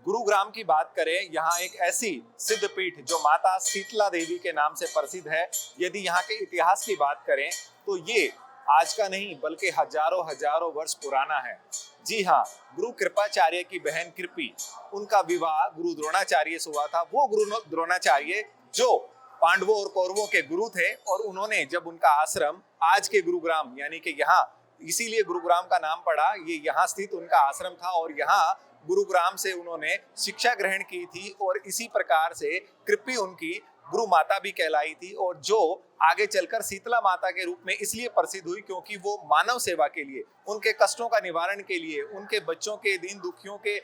गुरुग्राम की बात करें, यहाँ एक ऐसी सिद्ध पीठ जो माता शीतला देवी के नाम से प्रसिद्ध है। यदि यहाँ के इतिहास की बात करें तो ये आज का नहीं बल्कि हजारों हजारों वर्ष पुराना है। जी हाँ, गुरु कृपाचार्य की बहन कृपी, उनका विवाह गुरु द्रोणाचार्य से हुआ था। वो गुरु द्रोणाचार्य जो पांडवों और कौरवों के गुरु थे, और उन्होंने जब उनका आश्रम आज के गुरुग्राम यानी कि यहाँ, इसीलिए गुरुग्राम का नाम पड़ा, ये यहाँ स्थित उनका आश्रम था और यहाँ गुरुग्राम से उन्होंने शिक्षा ग्रहण की थी। और इसी प्रकार से कृपी उनकी गुरु माता भी कहलाई थी, और जो आगे चलकर शीतला माता के रूप में इसलिए प्रसिद्ध हुई क्योंकि वो मानव सेवा के लिए, उनके कष्टों का निवारण के लिए, उनके बच्चों के, दीन दुखियों के,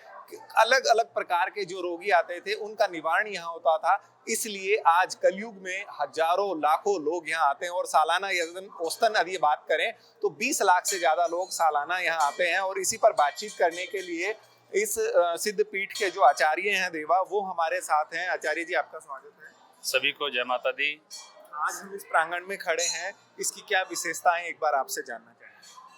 अलग अलग प्रकार के जो रोगी आते थे उनका निवारण यहाँ होता था। इसलिए आज कलयुग में हजारों लाखों लोग यहाँ आते हैं, और सालाना औसतन यदि बात करें तो 20 लाख से ज्यादा लोग सालाना यहाँ आते हैं। और इसी पर बातचीत करने के लिए इस सिद्ध पीठ के जो आचार्य हैं देवा, वो हमारे साथ हैं। आचार्य जी, आपका स्वागत है। सभी को जय माता दी। आज हम इस प्रांगण में खड़े हैं, इसकी क्या विशेषताएं एक बार आपसे जानना चाहेंगे।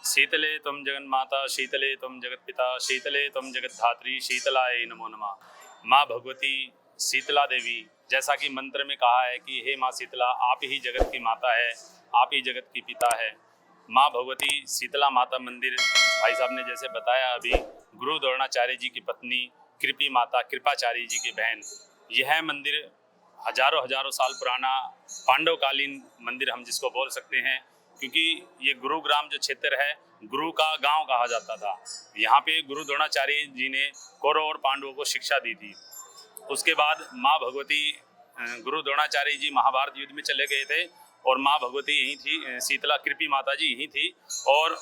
शीतले तुम जगन माता, शीतले तुम जगत पिता, शीतले तुम जगत धात्री, शीतलाय नमो नमः। माँ भगवती शीतला देवी, जैसा कि मंत्र में कहा है कि हे माँ शीतला, आप ही जगत की माता है, आप ही जगत की पिता है। माँ भगवती शीतला माता मंदिर, भाई साहब ने जैसे बताया अभी, गुरु द्रोणाचार्य जी की पत्नी कृपी माता, कृपाचार्य जी की बहन, यह मंदिर हजारों हजारों साल पुराना पांडवकालीन मंदिर हम जिसको बोल सकते हैं, क्योंकि ये गुरुग्राम जो क्षेत्र है, गुरु का गांव कहा जाता था। यहाँ पे गुरु द्रोणाचार्य जी ने कौरव और पांडवों को शिक्षा दी थी। उसके बाद माँ भगवती, गुरु द्रोणाचार्य जी महाभारत युद्ध में चले गए थे और माँ भगवती यहीं थी, शीतला कृपी माता जी यहीं थी, और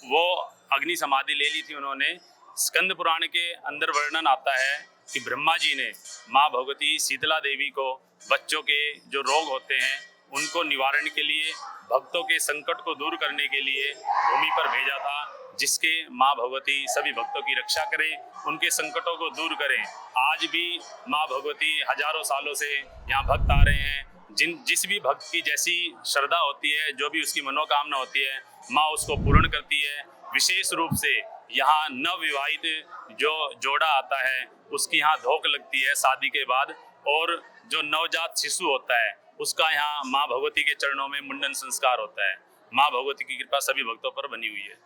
वो अग्नि समाधि ले ली थी उन्होंने। स्कंद पुराण के अंदर वर्णन आता है कि ब्रह्मा जी ने माँ भगवती शीतला देवी को बच्चों के जो रोग होते हैं उनको निवारण के लिए, भक्तों के संकट को दूर करने के लिए भूमि पर भेजा था, जिसके माँ भगवती सभी भक्तों की रक्षा करें, उनके संकटों को दूर करें। आज भी माँ भगवती हजारों सालों से यहाँ भक्त आ रहे हैं। जिस भी भक्त की जैसी श्रद्धा होती है, जो भी उसकी मनोकामना होती है, माँ उसको पूर्ण करती है। विशेष रूप से यहाँ नवविवाहित जो जोड़ा आता है उसकी यहाँ धोक लगती है शादी के बाद, और जो नवजात शिशु होता है उसका यहाँ माँ भगवती के चरणों में मुंडन संस्कार होता है। माँ भगवती की कृपा सभी भक्तों पर बनी हुई है।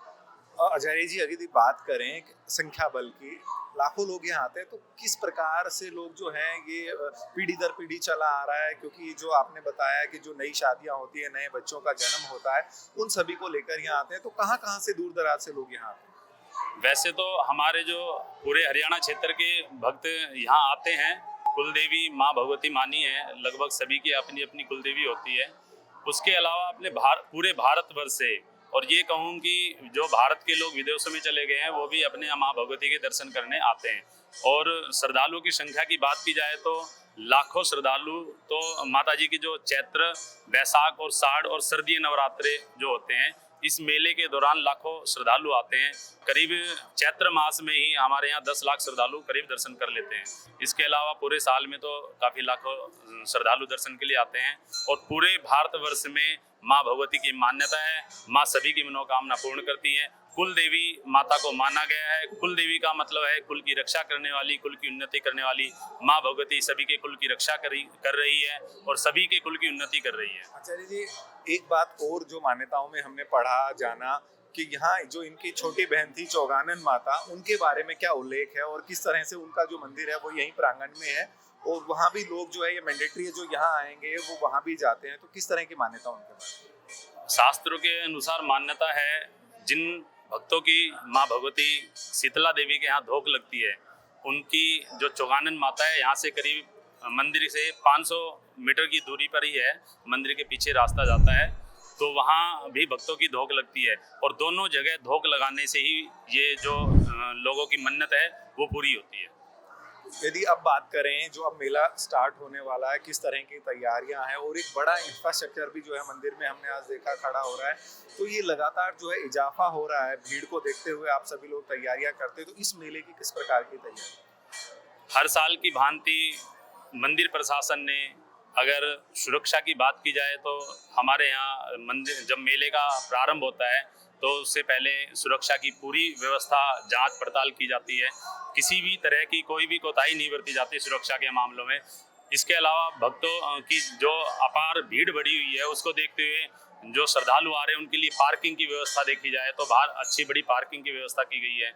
आचार्य जी, अगर बात करें संख्या बल की, लाखों लोग यहाँ आते हैं, तो किस प्रकार से लोग जो हैं ये पीढ़ी दर पीढ़ी चला आ रहा है? क्योंकि जो आपने बताया कि जो नई शादियां होती है, नए बच्चों का जन्म होता है, उन सभी को लेकर यहाँ आते हैं, तो कहाँ कहाँ से दूर दराज से लोग यहाँ आते हैं? वैसे तो हमारे जो पूरे हरियाणा क्षेत्र के भक्त यहाँ आते हैं, कुलदेवी माँ भगवती मानी है, लगभग सभी की अपनी अपनी कुलदेवी होती है। उसके अलावा अपने पूरे भारतवर्ष से, और ये कहूँ कि जो भारत के लोग विदेशों में चले गए हैं वो भी अपने माँ भगवती के दर्शन करने आते हैं। और श्रद्धालुओं की संख्या की बात की जाए तो लाखों श्रद्धालु तो माता जी की जो चैत्र, बैसाख और साड़ और सर्दी नवरात्रे जो होते हैं, इस मेले के दौरान लाखों श्रद्धालु आते हैं। करीब चैत्र मास में ही हमारे यहाँ 10 लाख श्रद्धालु करीब दर्शन कर लेते हैं। इसके अलावा पूरे साल में तो काफ़ी लाखों श्रद्धालु दर्शन के लिए आते हैं। और पूरे भारतवर्ष में माँ भगवती की मान्यता है, माँ सभी की मनोकामना पूर्ण करती हैं। कुल देवी माता को माना गया है। कुल देवी का मतलब है कुल की रक्षा करने वाली, कुल की उन्नति करने वाली। माँ भगवती सभी के कुल की रक्षा कर रही है और सभी के कुल की उन्नति कर रही है। आचार्य जी, एक बात और जो मान्यताओं में हमने पढ़ा जाना कि यहाँ जो इनकी छोटी बहन थी चौगानन माता, उनके बारे में क्या उल्लेख है और किस तरह से उनका जो मंदिर है वो यहीं प्रांगण में है, और वहाँ भी लोग जो है ये मैंडेटरी है जो यहाँ आएंगे वो वहाँ भी जाते हैं, तो किस तरह की मान्यता उनके बारे में? शास्त्रों के अनुसार मान्यता है, जिन भक्तों की माँ भगवती शीतला देवी के यहाँ धोख लगती है, उनकी जो चौगानन माता है, यहाँ से करीब मंदिर से 500 मीटर की दूरी पर ही है, मंदिर के पीछे रास्ता जाता है, तो वहाँ भी भक्तों की धोख लगती है। और दोनों जगह धोख लगाने से ही ये जो लोगों की मन्नत है वो पूरी होती है। यदि अब बात करें, जो अब मेला स्टार्ट होने वाला है, किस तरह की तैयारियां हैं, और एक बड़ा इंफ्रास्ट्रक्चर भी जो है मंदिर में हमने आज देखा खड़ा हो रहा है, तो ये लगातार जो है इजाफा हो रहा है, भीड़ को देखते हुए आप सभी लोग तैयारियां करते हैं, तो इस मेले की किस प्रकार की तैयारी? हर साल की भांति मंदिर प्रशासन ने, अगर सुरक्षा की बात की जाए तो हमारे यहाँ मंदिर जब मेले का प्रारंभ होता है तो उससे पहले सुरक्षा की पूरी व्यवस्था जांच पड़ताल की जाती है। किसी भी तरह की कोई भी कोताही नहीं बरती जाती सुरक्षा के मामलों में। इसके अलावा भक्तों की जो अपार भीड़ बढ़ी हुई है उसको देखते हुए जो श्रद्धालु आ रहे हैं उनके लिए पार्किंग की व्यवस्था देखी जाए तो बाहर अच्छी बड़ी पार्किंग की व्यवस्था की गई है।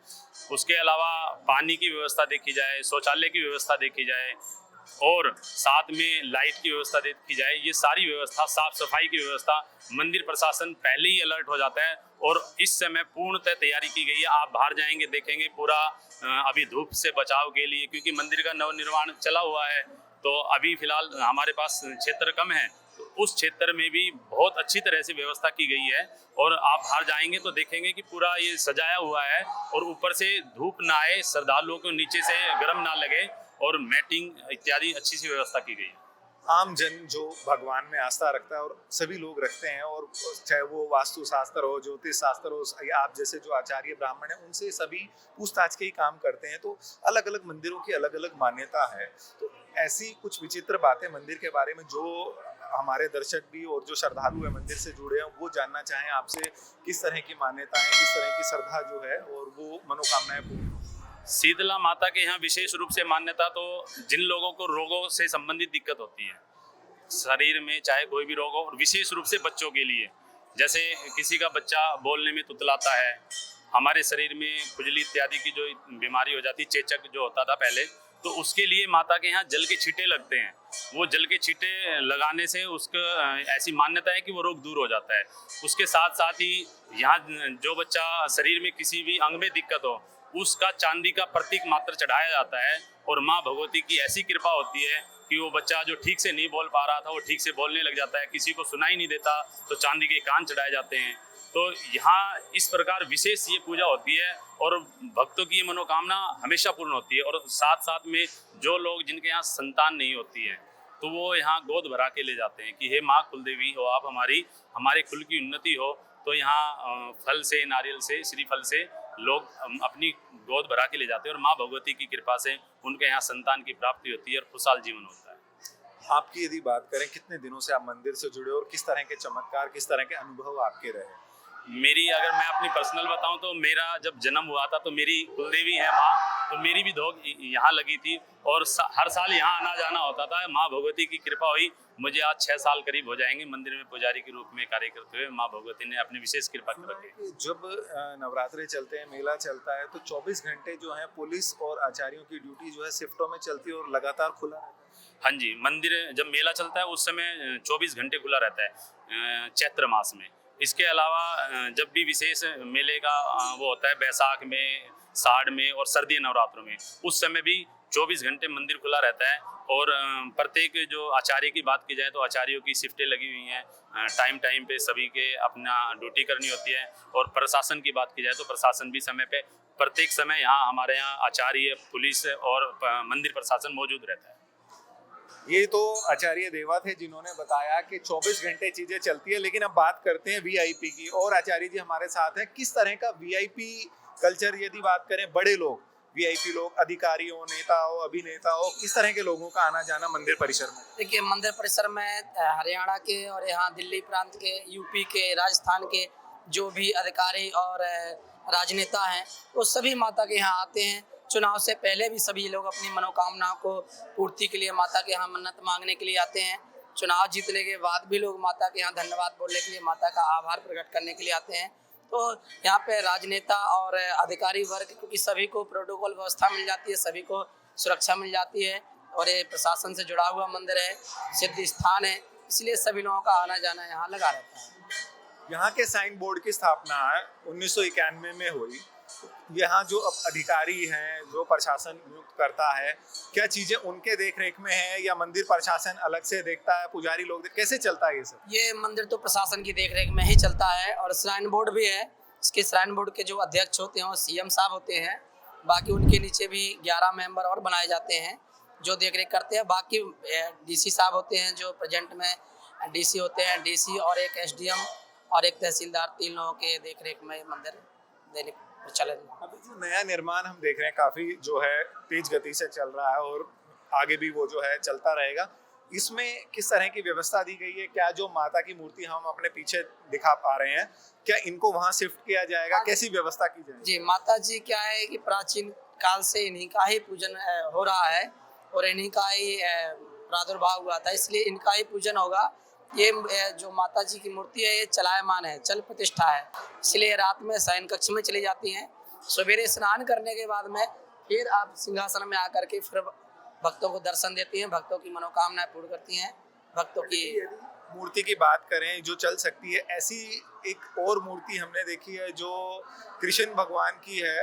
उसके अलावा पानी की व्यवस्था देखी जाए, शौचालय की व्यवस्था देखी जाए और साथ में लाइट की व्यवस्था देखी जाए। ये सारी व्यवस्था, साफ सफाई की व्यवस्था, मंदिर प्रशासन पहले ही अलर्ट हो जाता है और इस समय पूर्णतः तैयारी की गई है। आप बाहर जाएंगे देखेंगे पूरा अभी धूप से बचाव के लिए, क्योंकि मंदिर का नवनिर्माण चला हुआ है तो अभी फिलहाल हमारे पास क्षेत्र कम है, तो उस क्षेत्र में भी बहुत अच्छी तरह से व्यवस्था की गई है। और आप बाहर जाएंगे तो देखेंगे कि पूरा ये सजाया हुआ है और ऊपर से धूप ना आए, श्रद्धालुओं को नीचे से गर्म ना लगे और मैटिंग इत्यादि अच्छी सी व्यवस्था की गई है। आम जन जो भगवान में आस्था रखता है और सभी लोग रखते हैं, और चाहे वो वास्तु शास्त्र हो, ज्योतिष शास्त्र हो, या आप जैसे जो आचार्य ब्राह्मण हैं उनसे सभी पूछताछ के ही काम करते हैं। तो अलग अलग मंदिरों की अलग अलग मान्यता है। तो ऐसी कुछ विचित्र बातें मंदिर के बारे में जो हमारे दर्शक भी और जो श्रद्धालु है मंदिर से जुड़े हैं वो जानना चाहें आपसे, किस तरह की मान्यताएं, किस तरह की श्रद्धा जो है और वो मनोकामनाएं पूरी। शीतला माता के यहाँ विशेष रूप से मान्यता तो जिन लोगों को रोगों से संबंधित दिक्कत होती है शरीर में, चाहे कोई भी रोग हो, और विशेष रूप से बच्चों के लिए, जैसे किसी का बच्चा बोलने में तुतलाता है, हमारे शरीर में खुजली इत्यादि की जो बीमारी हो जाती, चेचक जो होता था पहले, तो उसके लिए माता के यहाँ जल के छींटे लगते हैं। वो जल के छींटे लगाने से उसका ऐसी मान्यता है कि वो रोग दूर हो जाता है। उसके साथ साथ ही यहाँ जो बच्चा शरीर में किसी भी अंग में दिक्कत हो उसका चांदी का प्रतीक मात्र चढ़ाया जाता है और माँ भगवती की ऐसी कृपा होती है कि वो बच्चा जो ठीक से नहीं बोल पा रहा था वो ठीक से बोलने लग जाता है, किसी को सुनाई नहीं देता तो चांदी के कान चढ़ाए जाते हैं। तो यहाँ इस प्रकार विशेष ये पूजा होती है और भक्तों की ये मनोकामना हमेशा पूर्ण होती है। और साथ साथ में जो लोग जिनके यहाँ संतान नहीं होती है तो वो यहाँ गोद भरा के ले जाते हैं कि हे माँ कुलदेवी हो आप, हमारे कुल की उन्नति हो। तो यहाँ फल से, नारियल से, श्रीफल से लोग अपनी गोद भरा के ले जाते हैं और माँ भगवती की कृपा से उनके यहाँ संतान की प्राप्ति होती है और खुशहाल जीवन होता है। आपकी यदि बात करें, कितने दिनों से आप मंदिर से जुड़े और किस तरह के चमत्कार, किस तरह के अनुभव आपके रहे? मेरी अगर मैं अपनी पर्सनल बताऊं तो मेरा जब जन्म हुआ था तो मेरी कुलदेवी है माँ, तो मेरी भी धोख यहाँ लगी थी और हर साल यहाँ आना जाना होता था। माँ भगवती की कृपा हुई, मुझे आज 6 साल करीब हो जाएंगे मंदिर में पुजारी के रूप में कार्य करते हुए। माँ भगवती ने अपनी विशेष कृपा कर रखी। जब नवरात्रे चलते हैं, मेला चलता है, तो 24 घंटे जो है पुलिस और आचार्यों की ड्यूटी जो है शिफ्टों में चलती है और लगातार खुला रहता है। हाँ जी, मंदिर जब मेला चलता है उस समय 24 घंटे खुला रहता है चैत्र मास में। इसके अलावा जब भी विशेष मेले का वो होता है बैसाख में, साढ़ में और सर्दी नवरात्रों में, उस समय भी 24 घंटे मंदिर खुला रहता है। और प्रत्येक जो आचार्य की बात की जाए तो आचार्यों की शिफ्टें लगी हुई हैं, टाइम पे सभी के अपना ड्यूटी करनी होती है। और प्रशासन की बात की जाए तो प्रशासन भी समय पे प्रत्येक समय यहाँ हमारे यहाँ आचार्य, पुलिस और मंदिर प्रशासन मौजूद रहता है। ये तो आचार्य देवा थे जिन्होंने बताया कि 24 घंटे चीजें चलती है। लेकिन अब बात करते हैं वीआईपी की, और आचार्य जी हमारे साथ हैं। किस तरह का वीआईपी कल्चर, यदि बात करें बड़े लोग, वीआईपी लोग, अधिकारी हो, नेता हो, अभिनेता हो, किस तरह के लोगों का आना जाना मंदिर परिसर में? देखिए, मंदिर परिसर में हरियाणा के और यहाँ दिल्ली प्रांत के, यूपी के, राजस्थान के जो भी अधिकारी और राजनेता हैं वो सभी माता के यहाँ आते हैं। चुनाव से पहले भी सभी लोग अपनी मनोकामनाओं को पूर्ति के लिए माता के यहाँ मन्नत मांगने के लिए आते हैं। चुनाव जीतने के बाद भी लोग माता के यहाँ धन्यवाद बोलने के लिए, माता का आभार प्रकट करने के लिए आते हैं। तो यहाँ पे राजनेता और अधिकारी वर्ग, क्योंकि सभी को प्रोटोकॉल व्यवस्था मिल जाती है, सभी को सुरक्षा मिल जाती है और ये प्रशासन से जुड़ा हुआ मंदिर है, सिद्ध स्थान है, इसलिए सभी लोगों का आना जाना यहाँ लगा रहता है। यहाँ के साइन बोर्ड की स्थापना 1991 में हुई। यहाँ जो अब अधिकारी हैं, जो प्रशासन नियुक्त करता है, क्या चीजें उनके देखरेख में है या मंदिर प्रशासन अलग से देखता है, पुजारी लोग कैसे चलता है ये सब? ये मंदिर तो प्रशासन की देखरेख में ही चलता है और श्राइन बोर्ड भी है। इसके श्राइन बोर्ड के जो अध्यक्ष होते हैं वो सीएम साहब होते हैं। बाकी उनके नीचे भी 11 मेंबर और बनाए जाते हैं जो देखरेख करते हैं। बाकी डीसी साहब होते हैं जो प्रेजेंट में डीसी होते हैं, डीसी और एक एसडीएम और एक तहसीलदार, 3 लोगों के देखरेख में मंदिर दैनिक प्रचलन। अभी जो नया निर्माण हम देख रहे हैं काफी जो है तेज गति से चल रहा है और आगे भी वो जो है चलता रहेगा। इसमें किस तरह की व्यवस्था दी गई है? क्या जो माता की मूर्ति हम अपने पीछे दिखा पा रहे हैं, क्या इनको वहां शिफ्ट किया जाएगा? कैसी व्यवस्था की जाएगी? जी, माता जी क्या है कि प्राचीन काल से इन्हीं का ही पूजन हो रहा है और इन्हीं का ही प्रादुर्भाव हुआ था, इसलिए इनका ही पूजन होगा। ये जो माता जी की मूर्ति है ये चलायमान है, चल प्रतिष्ठा है, इसलिए रात में शयन कक्ष में चली जाती हैं। सवेरे स्नान करने के बाद में फिर आप सिंहासन में आकर के फिर भक्तों को दर्शन देती हैं, भक्तों की मनोकामनाएं पूर्ण करती हैं। भक्तों की मूर्ति की बात करें जो चल सकती है, ऐसी एक और मूर्ति हमने देखी है जो कृष्ण भगवान की है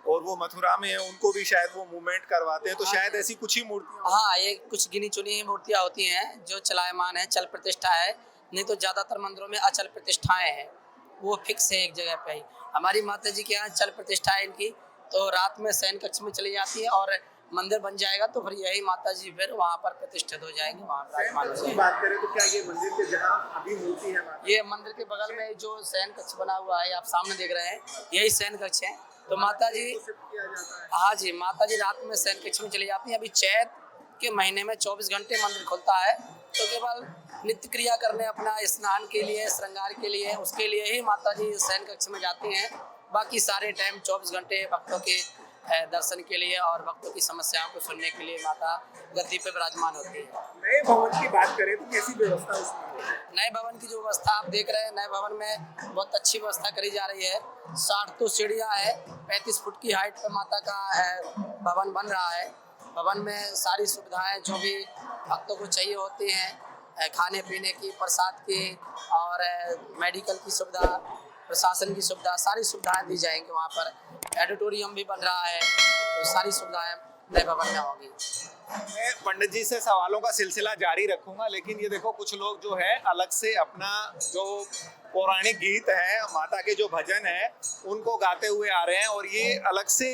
और वो मथुरा में है, उनको भी शायद वो मूवमेंट करवाते हैं, तो शायद ऐसी कुछ ही मूर्तियां। हाँ, ये कुछ गिनी चुनी ही मूर्तियाँ होती हैं जो चलायमान है, चल प्रतिष्ठा है, नहीं तो ज़्यादातर मंदिरों में अचल प्रतिष्ठाएं हैं, वो फिक्स है एक जगह पे ही। हमारी माता जी के यहाँ चल प्रतिष्ठा है इनकी, तो रात में शयन कक्ष में चली जाती है और मंदिर बन जाएगा तो फिर यही माता जी फिर वहाँ पर प्रतिष्ठित हो जाएंगे, वहाँ पर विराजमान हो जाएंगे। बात करें तो क्या ये मंदिर के जहाँ अभी मूर्ति है ये मंदिर के बगल में जो शयन कक्ष बना हुआ है आप सामने देख रहे हैं, यही शयन कक्ष है। तो माता जी, हाँ जी, माता जी रात में शयन कक्ष में चली जाती हैं। अभी चैत के महीने में 24 घंटे मंदिर खुलता है, तो केवल नित्य क्रिया करने, अपना स्नान के लिए, श्रृंगार के लिए, उसके लिए ही माता जी शयन कक्ष में जाती हैं। बाकी सारे टाइम 24 घंटे भक्तों के दर्शन के लिए और भक्तों की समस्याओं को सुनने के लिए माता गद्दी पे विराजमान होती है। नए भवन की बात करें तो कैसी व्यवस्था उसमें है? नए भवन की जो व्यवस्था आप देख रहे हैं, नए भवन में बहुत अच्छी व्यवस्था करी जा रही है। 60 तो सीढ़ियाँ है, 35 फुट की हाइट पे माता का भवन बन रहा है। भवन में सारी सुविधाएं जो भी भक्तों को चाहिए होती हैं, खाने पीने की, प्रसाद की और मेडिकल की सुविधा, प्रशासन की सुविधा, सारी सुविधाएं दी जाएंगी। वहाँ पर ऑडिटोरियम भी बन रहा है, तो सारी सुविधाएं नए भवन में होंगी। मैं पंडित जी से सवालों का सिलसिला जारी रखूंगा, लेकिन ये देखो कुछ लोग जो है अलग से अपना जो पौराणिक गीत है, माता के जो भजन है, उनको गाते हुए आ रहे हैं और ये अलग से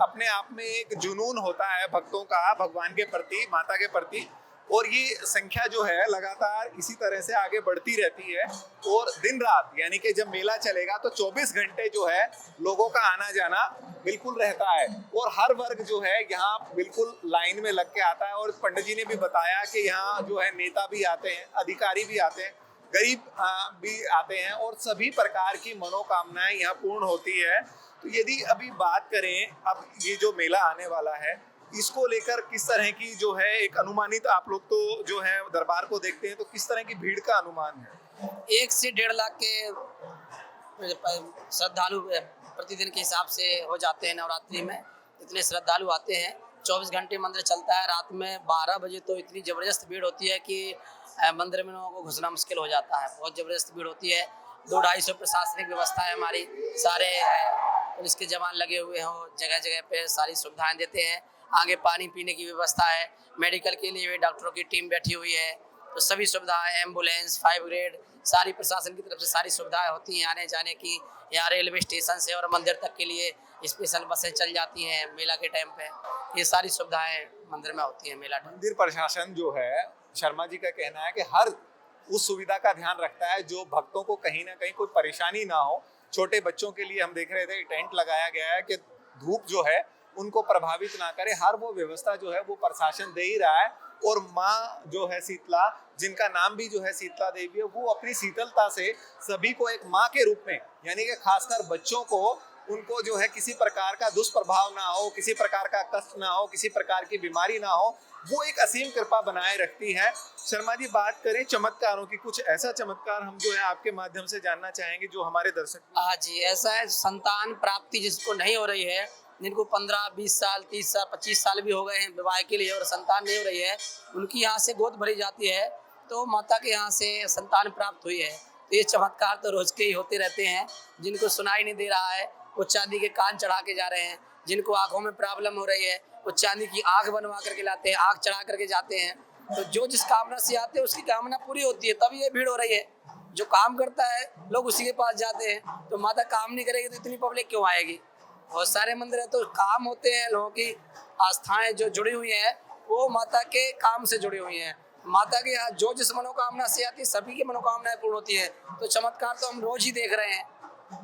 अपने आप में एक जुनून होता है भक्तों का भगवान के प्रति, माता के प्रति। और ये संख्या जो है लगातार इसी तरह से आगे बढ़ती रहती है और दिन रात यानी कि जब मेला चलेगा तो 24 घंटे जो है लोगों का आना जाना बिल्कुल रहता है और हर वर्ग जो है यहाँ बिल्कुल लाइन में लग के आता है। और पंडित जी ने भी बताया कि यहाँ जो है नेता भी आते हैं, अधिकारी भी आते हैं, गरीब भी आते हैं और सभी प्रकार की मनोकामनाएं यहाँ पूर्ण होती है। तो यदि अभी बात करें, अब ये जो मेला आने वाला है इसको लेकर किस तरह की जो है एक अनुमानित, आप लोग तो जो है दरबार को देखते हैं, तो किस तरह की भीड़ का अनुमान है? 1 से 1.5 लाख के श्रद्धालु प्रतिदिन के हिसाब से हो जाते हैं। नवरात्रि में इतने श्रद्धालु आते हैं, 24 घंटे मंदिर चलता है। रात में 12 बजे तो इतनी ज़बरदस्त भीड़ होती है कि मंदिर में लोगों को घुसना मुश्किल हो जाता है, बहुत ज़बरदस्त भीड़ होती है। 200-250 प्रशासनिक व्यवस्था है हमारी, सारे पुलिस के जवान लगे हुए हों, जगह जगह पे सारी सुविधाएं देते हैं। आगे पानी पीने की व्यवस्था है, मेडिकल के लिए भी डॉक्टरों की टीम बैठी हुई है, तो सभी सुविधाएं, एम्बुलेंस, 5 ग्रेड, सारी प्रशासन की तरफ से सारी सुविधाएं होती हैं आने जाने की। यहाँ रेलवे स्टेशन से और मंदिर तक के लिए स्पेशल बसें चल जाती हैं मेला के टाइम पे। ये सारी सुविधाएं मंदिर में होती हैं मेला टाइम। मंदिर प्रशासन जो है, शर्मा जी का कहना है कि हर उस सुविधा का ध्यान रखता है जो भक्तों को कहीं ना कहीं कोई परेशानी ना हो। छोटे बच्चों के लिए हम देख रहे थे टेंट लगाया गया है कि धूप जो है उनको प्रभावित ना करे, हर वो व्यवस्था जो है वो प्रशासन दे ही रहा है। और माँ जो है शीतला, जिनका नाम भी जो है शीतला देवी है, वो अपनी शीतलता से सभी को एक माँ के रूप में, यानी कि खासकर बच्चों को, उनको जो है किसी प्रकार का दुष्प्रभाव ना हो, किसी प्रकार का कष्ट ना हो, किसी प्रकार की बीमारी ना हो, वो एक असीम कृपा बनाए रखती है। शर्मा जी, बात करें चमत्कारों की, कुछ ऐसा चमत्कार हम जो है आपके माध्यम से जानना चाहेंगे जो हमारे दर्शक। हाँ जी, ऐसा है, संतान प्राप्ति जिसको नहीं हो रही है, जिनको 15, 20 साल, 30 साल, 25 साल भी हो गए हैं विवाह के लिए और संतान नहीं हो रही है, उनकी यहाँ से गोद भरी जाती है, तो माता के यहाँ से संतान प्राप्त हुई है। तो ये चमत्कार तो रोज के ही होते रहते हैं। जिनको सुनाई नहीं दे रहा है वो चांदी के कान चढ़ा के जा रहे हैं, जिनको आंखों में प्रॉब्लम हो रही है वो चांदी की आँख बनवा करके लाते हैं, आँख चढ़ा करके जाते हैं। तो जो जिस कामना से आते हैं उसकी कामना पूरी होती है, तब ये भीड़ हो रही है। जो काम करता है लोग उसी के पास जाते हैं, तो माता काम नहीं करेगी तो इतनी पब्लिक क्यों आएगी? बहुत सारे मंदिर है तो काम होते हैं, लोगों की आस्थाएं जो जुड़ी हुई हैं वो माता के काम से जुड़ी हुई हैं। माता के यहाँ जो जिस मनोकामना से आती है सभी की मनोकामनाएं पूर्ण होती है। तो चमत्कार तो हम रोज ही देख रहे हैं,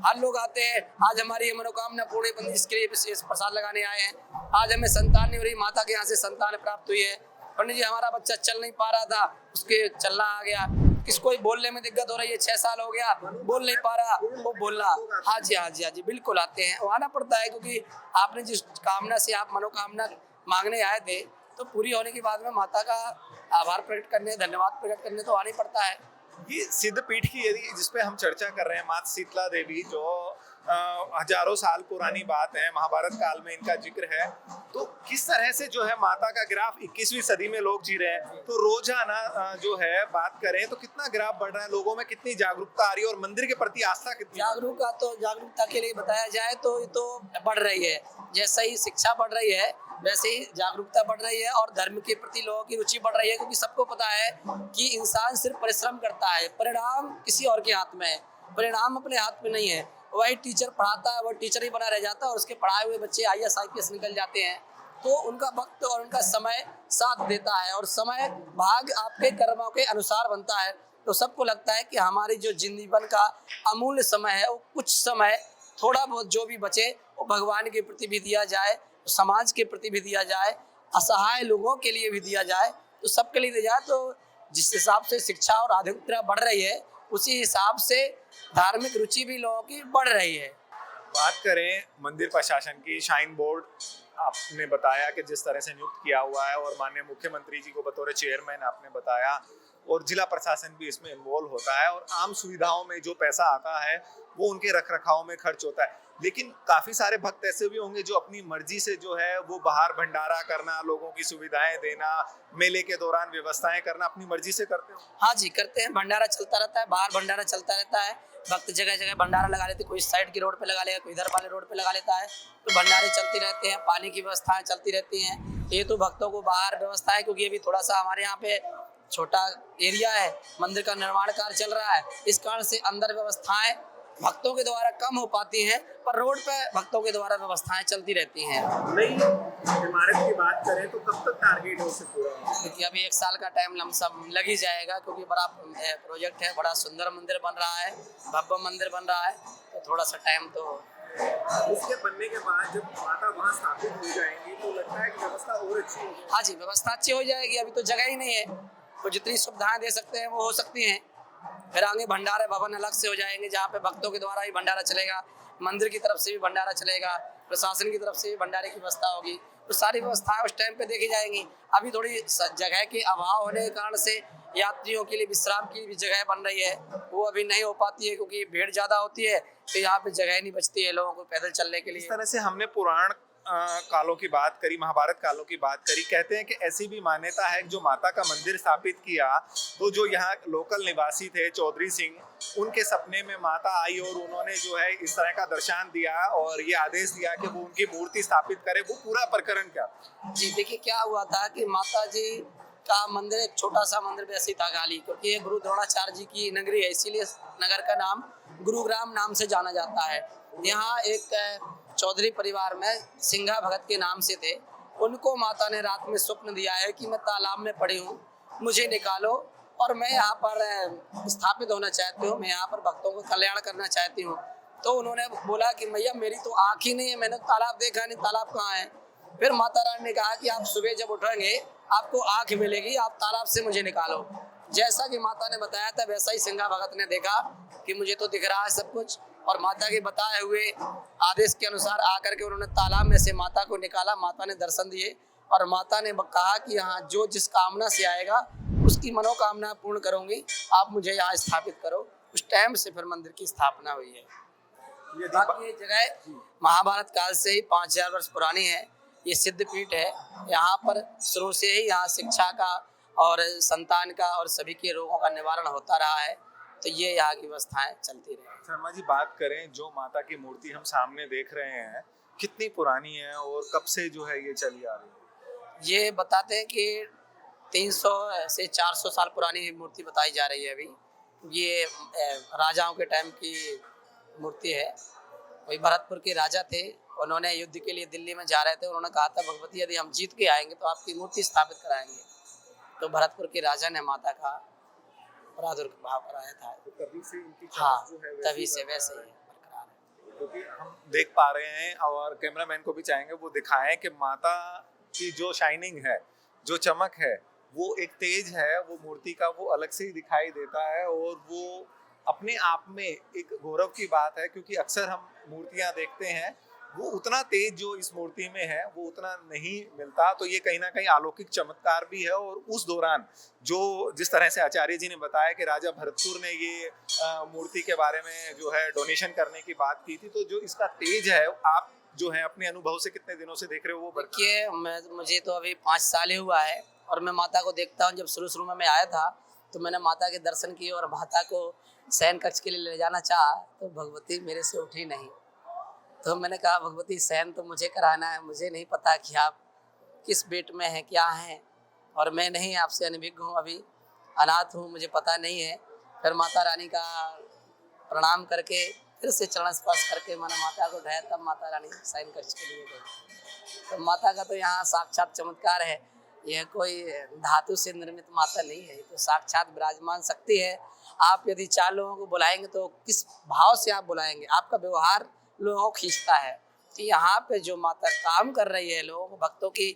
हर लोग आते हैं, आज हमारी ये मनोकामना पूरी बंदी, इसके लिए विशेष प्रसाद लगाने आए हैं। आज हमें संतान नहीं हो रही, माता के यहाँ से संतान प्राप्त हुई है, पंडित जी हमारा बच्चा चल नहीं पा रहा था, उसके चलना आ गया। किसको बोलने में दिक्कत हो रही है, 6 साल हो गया बोल नहीं पा रहा, वो बोलना। हाँ जी, हाँ जी, हाँ जी, बिल्कुल आते हैं, वो आना पड़ता है, क्योंकि आपने जिस कामना से आप मनोकामना मांगने आए थे, तो पूरी होने के बाद में माता का आभार प्रकट करने, धन्यवाद प्रकट करने तो आना ही पड़ता है। ये सिद्धपीठ की यदि जिसपे हम चर्चा कर रहे हैं, माता शीतला देवी, जो हजारों साल पुरानी बात है, महाभारत काल में इनका जिक्र है, तो किस तरह से जो है माता का ग्राफ 21वीं सदी में लोग जी रहे हैं, तो रोजाना जो है बात करें तो कितना ग्राफ बढ़ रहा है, लोगों में कितनी जागरूकता आ रही है और मंदिर के प्रति आस्था कितनी? जागरूकता के लिए बताया जाए तो ये तो बढ़ रही है। जैसे ही शिक्षा बढ़ रही है वैसे ही जागरूकता बढ़ रही है और धर्म के प्रति लोगों की रुचि बढ़ रही है, क्योंकि सबको पता है कि इंसान सिर्फ परिश्रम करता है, परिणाम किसी और के हाथ में है, परिणाम अपने हाथ में नहीं है। वही टीचर पढ़ाता है, वो टीचर ही बना रह जाता है और उसके पढ़ाए हुए बच्चे IAS IPS निकल जाते हैं। तो उनका वक्त और उनका समय साथ देता है, और समय भाग आपके कर्मों के अनुसार बनता है। तो सबको लगता है कि हमारी जो जीवन का अमूल्य समय है, वो कुछ समय थोड़ा बहुत जो भी बचे वो भगवान के प्रति भी दिया जाए, समाज के प्रति भी दिया जाए, असहाय लोगों के लिए भी दिया जाए, तो सबके लिए दिया जाए। तो जिस हिसाब से शिक्षा और आधुनिकता बढ़ रही है, उसी हिसाब से धार्मिक रुचि भी लोगों की बढ़ रही है। बात करें मंदिर प्रशासन की, शाइन बोर्ड आपने बताया कि जिस तरह से नियुक्त किया हुआ है, और माननीय मुख्यमंत्री जी को बतौर चेयरमैन आपने बताया, और जिला प्रशासन भी इसमें इन्वॉल्व होता है, और आम सुविधाओं में जो पैसा आता है वो उनके रख रखाव में खर्च होता है। लेकिन काफी सारे भक्त ऐसे भी होंगे जो अपनी मर्जी से जो है वो बाहर भंडारा करना, लोगों की सुविधाएं देना, मेले के दौरान व्यवस्थाएं करना अपनी मर्जी से करते हो? हाँ जी, करते हैं। भंडारा चलता रहता है, बाहर भंडारा चलता रहता है। भक्त जगह जगह भंडारा लगा लेते, कोई साइड की रोड पे लगा लेगा, कोई इधर वाले रोड पे लगा लेता है, तो भंडारे चलते रहते हैं, पानी की व्यवस्थाएं चलती रहती हैं। ये तो भक्तों को बाहर व्यवस्था है, क्योंकि अभी थोड़ा सा हमारे यहाँ पे छोटा एरिया है, मंदिर का निर्माण कार्य चल रहा है, इस कारण से अंदर व्यवस्थाएं भक्तों के द्वारा कम हो पाती हैं, पर रोड पे भक्तों के द्वारा व्यवस्थाएं चलती रहती हैं। नई इमारत की बात करें तो कब तक टारगेट हो सकता है? क्योंकि अभी 1 साल का टाइम लमसम लग ही जाएगा, क्योंकि बड़ा प्रोजेक्ट है, बड़ा सुंदर मंदिर बन रहा है, भव्य मंदिर बन रहा है, तो थोड़ा सा टाइम तो। इसके बनने के बाद जब माता वहाँ स्थापित हो जाएंगी तो लगता है कि व्यवस्था और अच्छी होगी? हाँ जी, व्यवस्था अच्छी हो जाएगी। अभी तो जगह ही नहीं है, तो जितनी सुविधाएं दे सकते हैं वो हो सकती हैं। फिर आगे भंडारे भवन अलग से हो जाएंगे, जहाँ पे भक्तों के द्वारा ही भंडारा चलेगा, मंदिर की तरफ से भी भंडारा चलेगा, प्रशासन की तरफ से भी भंडारे की व्यवस्था होगी, तो सारी व्यवस्थाएं उस टाइम पे देखी जाएंगी। अभी थोड़ी जगह के अभाव होने के कारण से यात्रियों के लिए विश्राम की भी जगह बन रही है, वो अभी नहीं हो पाती है, क्योंकि भीड़ ज्यादा होती है, तो यहाँ पे जगह नहीं बचती है लोगों को पैदल चलने के लिए। इस तरह से हमने पुराण कालों की बात करी, महाभारत कालों की बात करी। कहते हैं कि ऐसी भी मान्यता है कि जो माता का मंदिर स्थापित किया, तो जो यहाँ लोकल निवासी थे चौधरी सिंह, उनके सपने में माता आई और उन्होंने जो है इस तरह का दर्शन दिया और ये आदेश दिया कि वो उनकी मूर्ति स्थापित करे। वो पूरा प्रकरण क्या? जी देखिए, क्या हुआ था कि माता जी का मंदिर एक छोटा सा मंदिर वैसे ही था खाली, क्योंकि ये गुरु द्रोणाचार्य जी की नगरी है, इसीलिए नगर का नाम गुरुग्राम नाम से जाना जाता है। यहाँ एक चौधरी परिवार में सिंघा भगत के नाम से थे, उनको माता ने रात में स्वप्न दिया है कि मैं तालाब में पड़ी हूँ, मुझे निकालो और मैं यहाँ पर स्थापित होना चाहती हूँ, मैं यहाँ पर भक्तों को कल्याण करना चाहती हूँ। तो उन्होंने बोला कि भैया मेरी तो आँख ही नहीं है, मैंने तालाब देखा नहीं, तालाब कहाँ है। फिर माता रानी ने कहा कि आप सुबह जब उठेंगे आपको आँख मिलेगी, आप तालाब से मुझे निकालो। जैसा कि माता ने बताया था वैसा ही सिंघा भगत ने देखा कि मुझे तो दिख रहा है सब कुछ, और माता के बताए हुए आदेश के अनुसार आकर के उन्होंने तालाब में से माता को निकाला। माता ने दर्शन दिए और माता ने कहा कि यहाँ जो जिस कामना से आएगा उसकी मनोकामना पूर्ण करूंगी, आप मुझे यहाँ स्थापित करो। उस टाइम से फिर मंदिर की स्थापना हुई है। बाकी ये जगह महाभारत काल से ही 5000 वर्ष पुरानी है, ये सिद्धपीठ है। यहाँ पर शुरू से ही यहाँ शिक्षा का और संतान का और सभी के रोगों का निवारण होता रहा है, तो ये यहाँ की व्यवस्थाएं चलती रही। शर्मा जी, बात करें जो माता की मूर्ति हम सामने देख रहे हैं, कितनी पुरानी है और कब से जो है ये चली आ रही है? ये बताते हैं कि 300 से 400 साल पुरानी मूर्ति बताई जा रही है। अभी ये राजाओं के टाइम की मूर्ति है। वही भरतपुर के राजा थे, उन्होंने युद्ध के लिए दिल्ली में जा रहे थे, उन्होंने कहा था भगवती यदि हम जीत के आएंगे तो आपकी मूर्ति स्थापित कराएंगे। तो भरतपुर के राजा ने माता का प्रादुर्भाव कराया था, तो तभी से इनकी हाँ जो है तभी से वैसे ही बरकरार है। क्योंकि हम देख पा रहे हैं और कैमरामैन को भी चाहेंगे वो दिखाएं कि माता की जो शाइनिंग है जो चमक है वो एक तेज है, वो मूर्ति का वो अलग से ही दिखाई देता है और वो अपने आप में एक गौरव की बात है, क्योंकि अक्सर हम मूर्तियां देखते हैं वो उतना तेज जो इस मूर्ति में है वो उतना नहीं मिलता। तो ये कहीं ना कहीं अलौकिक चमत्कार भी है। और उस दौरान जो जिस तरह से आचार्य जी ने बताया कि राजा भरतपुर ने ये मूर्ति के बारे में जो है डोनेशन करने की बात की थी, तो जो इसका तेज है आप जो है अपने अनुभव से कितने दिनों से देख रहे हो वो देखिए, मुझे तो अभी 5 साल ही हुआ है और मैं माता को देखता हूँ। जब शुरू में मैं आया था तो मैंने माता के दर्शन किए और माता को शयन कक्ष के लिए ले जाना चाहा तो भगवती मेरे से उठी नहीं। तो मैंने कहा भगवती शयन तो मुझे कराना है, मुझे नहीं पता कि आप किस बेट में हैं, क्या हैं, और मैं नहीं आपसे अनभिज्ञ हूँ, अभी अनाथ हूँ, मुझे पता नहीं है। फिर माता रानी का प्रणाम करके फिर से चरण स्पर्श करके मैंने माता को उठाया, तब माता रानी शयन कक्ष के लिए गई। तो माता का तो यहाँ साक्षात चमत्कार है। यह कोई धातु से निर्मित माता नहीं है, तो साक्षात विराजमान शक्ति है। आप यदि 4 लोगों को बुलाएंगे तो किस भाव से आप बुलाएंगे, आपका व्यवहार लोगों को खींचता है। तो यहाँ पे जो माता काम कर रही है, लोगों को भक्तों की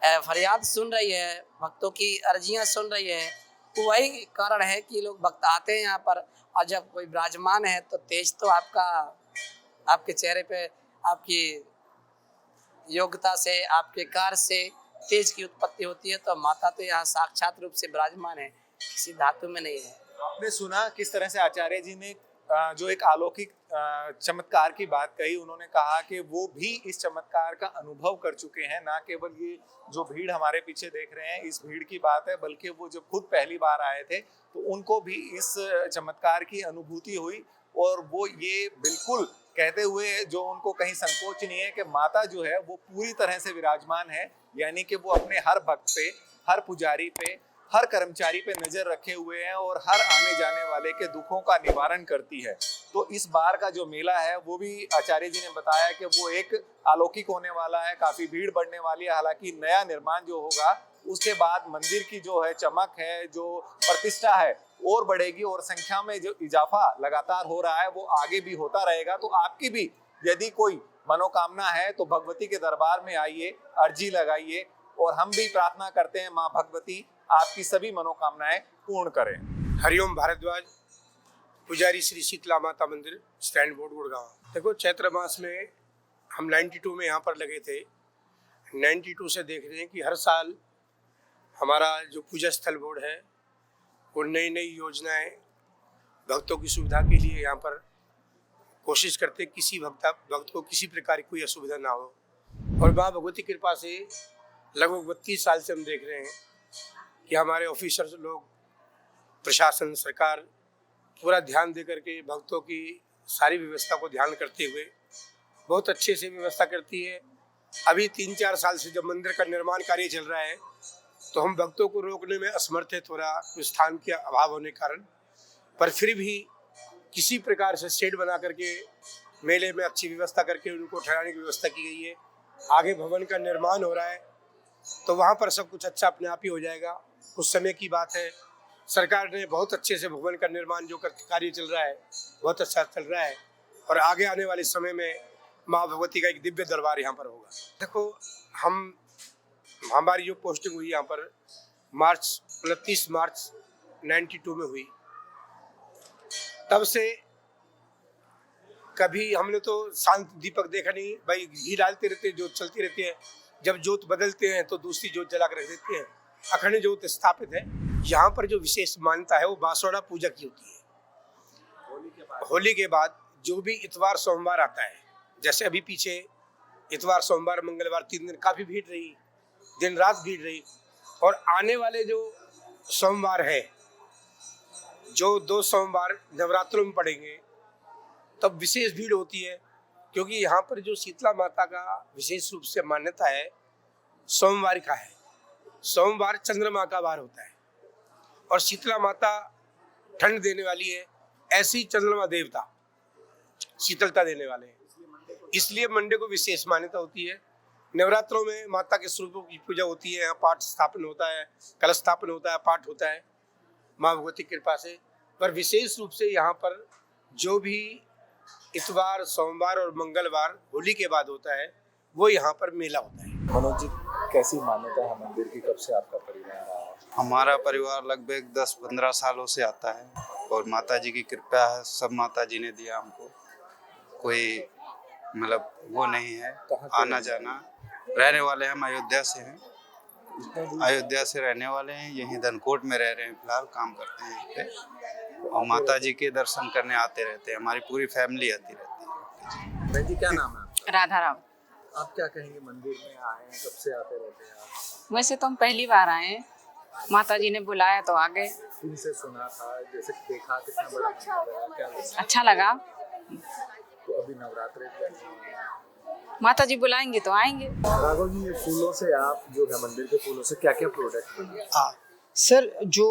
फरियाद सुन रही है, भक्तों की अर्जियां सुन रही है, तो वही कारण है कि लोग भक्त आते हैं यहाँ पर। और जब कोई विराजमान है तो तेज तो आपके चेहरे पे आपकी योग्यता से, आपके कार्य से तेज की उत्पत्ति होती है। तो माता तो यहाँ साक्षात रूप से विराजमान है, किसी धातु में नहीं है। आपने सुना किस तरह से आचार्य जी ने जो एक अलौकिक चमत्कार की बात कही। उन्होंने कहा कि वो भी इस चमत्कार का अनुभव कर चुके हैं। ना केवल ये जो भीड़ हमारे पीछे देख रहे हैं इस भीड़ की बात है, बल्कि वो जब खुद पहली बार आए थे तो उनको भी इस चमत्कार की अनुभूति हुई। और वो ये बिल्कुल कहते हुए जो उनको कहीं संकोच नहीं है कि माता जो है वो पूरी तरह से विराजमान है, यानी कि वो अपने हर भक्त पे, हर पुजारी पे, हर कर्मचारी पे नजर रखे हुए हैं और हर आने जाने वाले के दुखों का निवारण करती है। तो इस बार का जो मेला है वो भी आचार्य जी ने बताया कि वो एक अलौकिक होने वाला है, काफी भीड़ बढ़ने वाली है। हालांकि नया निर्माण जो होगा उसके बाद मंदिर की जो है चमक है, जो प्रतिष्ठा है और बढ़ेगी और संख्या में जो इजाफा लगातार हो रहा है वो आगे भी होता रहेगा। तो आपकी भी यदि कोई मनोकामना है तो भगवती के दरबार में आइए, अर्जी लगाइए और हम भी प्रार्थना करते हैं माँ भगवती आपकी सभी मनोकामनाएं पूर्ण करें। हरिओम भारद्वाज, पुजारी श्री शीतला माता मंदिर, स्टैंड बोर्ड, गुड़गांव। देखो, चैत्र मास में हम 92 में यहाँ पर लगे थे। 92 से देख रहे हैं कि हर साल हमारा जो पूजा स्थल बोर्ड है वो नई नई योजनाएं भक्तों की सुविधा के लिए यहाँ पर कोशिश करते, किसी भक्त को किसी प्रकार की कोई असुविधा ना हो। और माँ भगवती की कृपा से लगभग 32 साल से हम देख रहे हैं कि हमारे ऑफिसर्स लोग, प्रशासन, सरकार पूरा ध्यान दे करके भक्तों की सारी व्यवस्था को ध्यान करते हुए बहुत अच्छे से व्यवस्था करती है। अभी 3-4 साल से जब मंदिर का निर्माण कार्य चल रहा है तो हम भक्तों को रोकने में असमर्थ है, थोड़ा स्थान के अभाव होने के कारण, पर फिर भी किसी प्रकार से शेड बना करके मेले में अच्छी व्यवस्था करके उनको ठहराने की व्यवस्था की गई है। आगे भवन का निर्माण हो रहा है तो वहाँ पर सब कुछ अच्छा अपने आप ही हो जाएगा। उस समय की बात है, सरकार ने बहुत अच्छे से भवन का निर्माण जो कार्य चल रहा है बहुत अच्छा चल रहा है और आगे आने वाले समय में माँ भगवती का एक दिव्य दरबार यहाँ पर होगा। देखो, हमारी जो पोस्टिंग हुई यहाँ पर 29 मार्च 92 में हुई, तब से कभी हमने तो शांत दीपक देखा नहीं। भाई, घी डालते रहते, जोत चलती रहती है, जब जोत बदलते हैं तो दूसरी जोत जला कर रख देते हैं। अखंड जोत स्थापित है। यहाँ पर जो विशेष मान्यता है वो बांसवाड़ा पूजा की होती है। होली के बाद जो भी इतवार सोमवार आता है, जैसे अभी पीछे इतवार सोमवार मंगलवार 3 दिन काफी भीड़ रही, दिन रात भीड़ रही। और आने वाले जो सोमवार है, जो 2 सोमवार नवरात्रों में पड़ेंगे, तब विशेष भीड़ होती है। क्योंकि यहाँ पर जो शीतला माता का विशेष रूप से मान्यता है, सोमवार का है। सोमवार चंद्रमा का वार होता है और शीतला माता ठंड देने वाली है, ऐसी चंद्रमा देवता शीतलता देने वाले हैं, इसलिए मंडे को विशेष मान्यता होती है। नवरात्रों में माता के स्वरूपों की पूजा होती है, यहाँ पाठ स्थापन होता है, कलश स्थापन होता है, पाठ होता है माँ भगवती की कृपा से। पर विशेष रूप से यहाँ पर जो भी इतवार, सोमवार और मंगलवार होली के बाद होता है वो यहाँ पर मेला होता है। मनोज जी, कैसी मान्यता है मंदिर की, कब से आपका परिवार रहा है? हमारा परिवार लगभग 10-15 सालों से आता है और माता जी की कृपा है, सब माता जी ने दिया हमको, कोई मतलब वो नहीं है कहाँ के आना जाना। रहने वाले हम अयोध्या से हैं, अयोध्या से रहने वाले हैं, यहीं धनकोट में रह रहे हैं फिलहाल, काम करते हैं यहीं पे और माता जी के दर्शन करने आते रहते हैं, हमारी पूरी फैमिली आती रहती है। बहन जी क्या नाम है आपका? राधा राम। आप क्या कहेंगे, मंदिर में आए हैं, कब से आते रहते हैं आप? वैसे तो हम पहली बार आए हैं, माता जी ने बुलाया तो आ गए। किन से सुना था, जैसे देखा कितना बड़ा मंदिर है, क्या लगा? अच्छा लगा। तो अभी नवरात्रे चल रहे हैं। माता जी बुलाएंगे तो आएंगे। राघव जी, ये फूलों से आप जो है मंदिर के फूलों से क्या क्या प्रोडक्ट बनाते हैं? हाँ सर, जो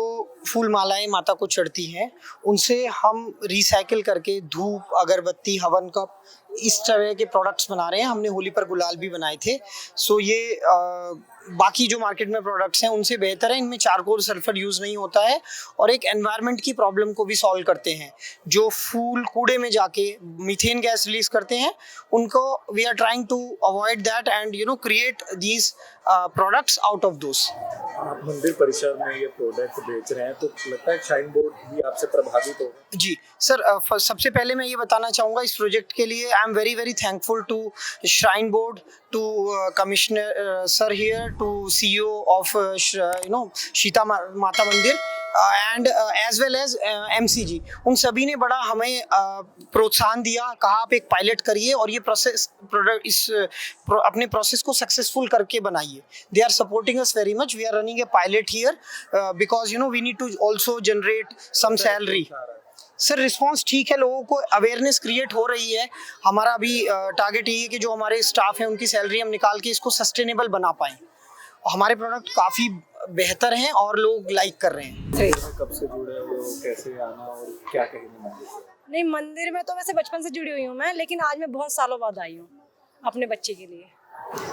फूल मालाएं माता को चढ़ती हैं उनसे हम रिसाइकिल करके धूप, अगरबत्ती, हवन कप, इस तरह के प्रोडक्ट्स बना रहे हैं। हमने होली पर गुलाल भी बनाए थे। सो ये बाकी जो मार्केट में प्रोडक्ट्स हैं उनसे बेहतर है, इनमें चारकोल सल्फर यूज़ नहीं होता है और एक एनवायरनमेंट की प्रॉब्लम को भी सॉल्व करते हैं। जो फूल कूड़े में जाके मीथेन गैस रिलीज करते हैं उनको we are trying to avoid that and create these products out of those. आप मंदिर परिसर में ये प्रोडक्ट बेच रहे हैं तो लगता है श्राइन बोर्ड भी आपसे प्रभावित होगा? जी सर, सबसे पहले मैं ये बताना चाहूँगा इस प्रोजेक्ट के लिए I am very very thankful to shrine board, to commissioner sir here, to CEO of Sita Mata Mandir and as well as MCG। उन सभी ने बड़ा हमें प्रोत्साहन दिया, कहा आप एक पायलट करिए और ये प्रोसेस अपने प्रोसेस को सक्सेसफुल करके बनाइए। They are supporting us very much. We are running a pilot here because we need to also generate some salary. Sir response ठीक है, लोगों को अवेयरनेस क्रिएट हो रही है। हमारा अभी टारगेट यही है कि जो हमारे स्टाफ है उनकी सैलरी हम निकाल के इसको सस्टेनेबल बना पाएँ। हमारे प्रोडक्ट काफ़ी बेहतर हैं और लोग लाइक कर रहे हैं। कब से जुड़े हो, कैसे आना और क्या कहेंगे मंदिर से? नहीं, मंदिर में तो वैसे बचपन से जुड़ी हुई हूँ मैं, लेकिन आज मैं बहुत सालों बाद आई हूँ अपने बच्चे के लिए।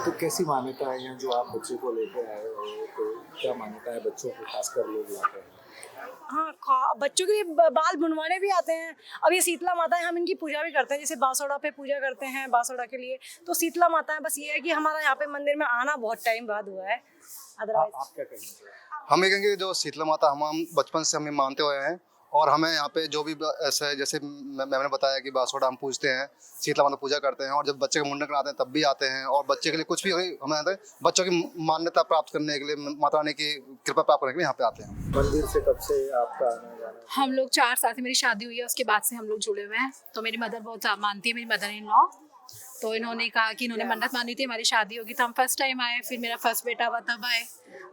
तो कैसी मान्यता है यहाँ जो आप बच्चे को लेकर आए हो, तो क्या मान्यता है बच्चों को खासकर लोग लाते हैं? हाँ, बच्चों के लिए बाल बुनवाने भी आते हैं। अब ये शीतला माता है, हम इनकी पूजा भी करते हैं, जैसे बांसोड़ा पे पूजा करते हैं बांसोड़ा के लिए, तो शीतला माता है। बस ये है कि हमारा यहाँ पे मंदिर में आना बहुत टाइम बाद हुआ है। अदरवाइज आप क्या कहेंगे? हम ये कहेंगे जो शीतला माता हम बचपन से हमें मानते हुए हैं और हमें यहाँ पे जो भी ऐसा जैसे मैंने बताया कि बांसोड़ा हम पूजते हैं, शीतला माता पूजा करते हैं और जब बच्चे के मुंडन कराते हैं तब भी आते हैं और बच्चे के लिए कुछ भी हमें आते हैं, बच्चों की मान्यता प्राप्त करने के लिए, माता रानी की कृपा प्राप्त करने के लिए यहाँ पे आते हैं। मंदिर से कब से आपका आना जाना? हम लोग 4 साल से, मेरी शादी हुई है उसके बाद से हम लोग जुड़े हुए हैं। तो मेरी मदर बहुत मानती है, मेरी मदर इन लॉ, तो इन्होंने कहा कि इन्होंने मन्नत मानी थी हमारी शादी होगी, तो हम फर्स्ट टाइम आए। फिर मेरा फर्स्ट बेटा हुआ तब आए,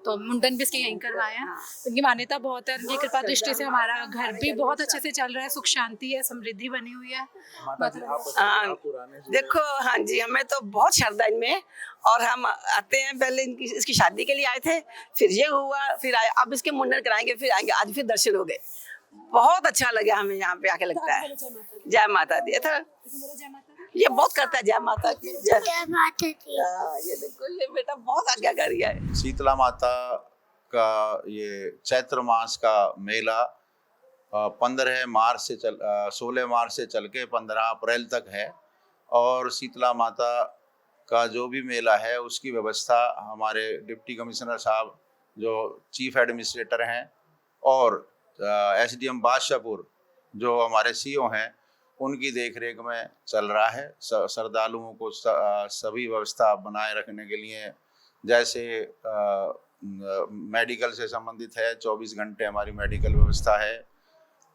तो मुंडन भी इसके यहीं करवाए हैं। उनकी मान्यता बहुत है, उनकी कृपा दृष्टि से हमारा घर भी बहुत अच्छे से चल रहा है, सुख शांति है, समृद्धि बनी हुई है। देखो, हाँ जी, हमें तो बहुत श्रद्धा इनमें और हम आते हैं। पहले इसकी शादी के लिए आए थे, फिर ये हुआ, फिर आए, अब इसके मुंडन कराएंगे, फिर आएंगे। आज फिर दर्शन हो गए, बहुत अच्छा लगा हमें यहाँ पे आके। लगता है जय माता दी था, ये बहुत करता है जय माता की, जय माता दी। ये देखो, ये बेटा बहुत आज्ञाकारी है। शीतला माता का ये चैत्र मास का मेला 16 मार्च से चल के 15 अप्रैल तक है और शीतला माता का जो भी मेला है उसकी व्यवस्था हमारे डिप्टी कमिश्नर साहब जो चीफ एडमिनिस्ट्रेटर हैं और SDM बादशाहपुर जो हमारे CO हैं उनकी देखरेख में चल रहा है। श्रद्धालुओं को सभी व्यवस्था बनाए रखने के लिए, जैसे मेडिकल से संबंधित है, 24 घंटे हमारी मेडिकल व्यवस्था है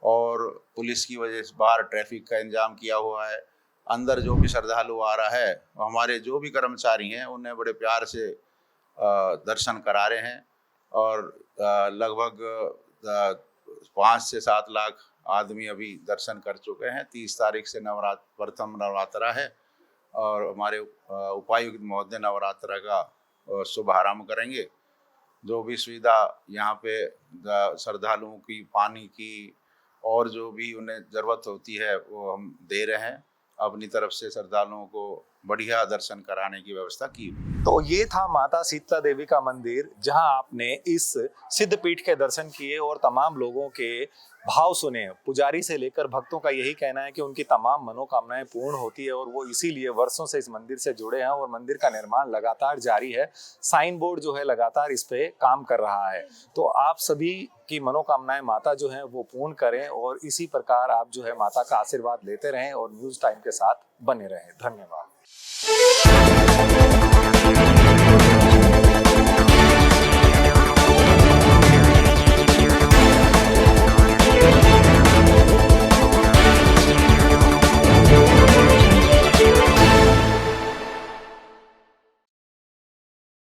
और पुलिस की वजह से बाहर ट्रैफिक का इंतजाम किया हुआ है। अंदर जो भी श्रद्धालु आ रहा है, हमारे जो भी कर्मचारी हैं उन्हें बड़े प्यार से दर्शन करा रहे हैं और लगभग 5 से 7 लाख आदमी अभी दर्शन कर चुके हैं। 30 तारीख से प्रथम नवरात्रा है और हमारे उपायुक्त महोदय नवरात्रा का शुभारंभ करेंगे। जो भी सुविधा यहाँ पे श्रद्धालुओं की, पानी की और जो भी उन्हें ज़रूरत होती है वो हम दे रहे हैं। अपनी तरफ से श्रद्धालुओं को बढ़िया दर्शन कराने की व्यवस्था की। तो ये था माता शीतला देवी का मंदिर, जहां आपने इस सिद्ध पीठ के दर्शन किए और तमाम लोगों के भाव सुने। पुजारी से लेकर भक्तों का यही कहना है कि उनकी तमाम मनोकामनाएं पूर्ण होती है और वो इसीलिए वर्षों से इस मंदिर से जुड़े हैं और मंदिर का निर्माण लगातार जारी है। साइन बोर्ड जो है लगातार इस पे काम कर रहा है। तो आप सभी की मनोकामनाएं माता जो है वो पूर्ण करें और इसी प्रकार आप जो है माता का आशीर्वाद लेते रहें और न्यूज़ टाइम के साथ बने रहें। धन्यवाद।